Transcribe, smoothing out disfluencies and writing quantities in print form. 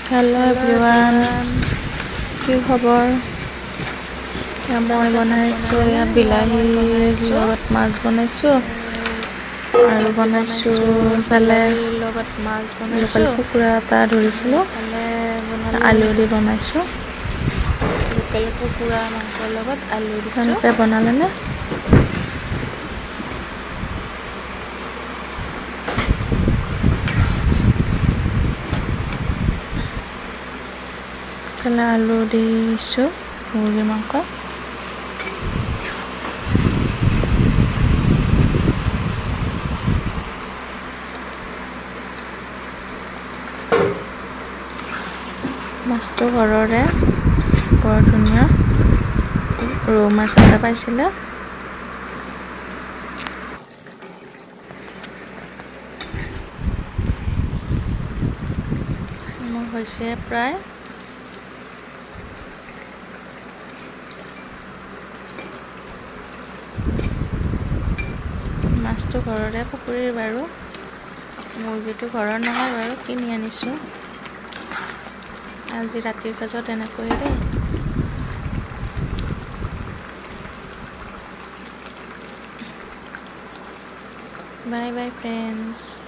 hello everyone কি খবৰ মই বনাইছো বিলাহী লগত মাছ বনাইছো আৰু বনাইছো ফালে লগত মাছ বনাইছো কুকুৰা এটা ধৰিছিলো আলু দি বনাইছো লোকেল কুকুৰা মাংসৰ লগত আলু দিছো এনেকৈ বনালেনে Kala alu diso mugi mangko masto ঘৰৰে বৰ ধুনীয়া ৰৌ মাছ এটা পাইছিলে মোৰ হৈছে প্ৰায় মাছটো ঘৰৰে পুখুৰীৰ বাৰু মুৰ্গীটো ঘৰৰ নহয় বাৰু কিনি আনিছো আজি ৰাতিৰ সাজত এনেকৈ দেই বাই বাই ফ্ৰেন্ডছ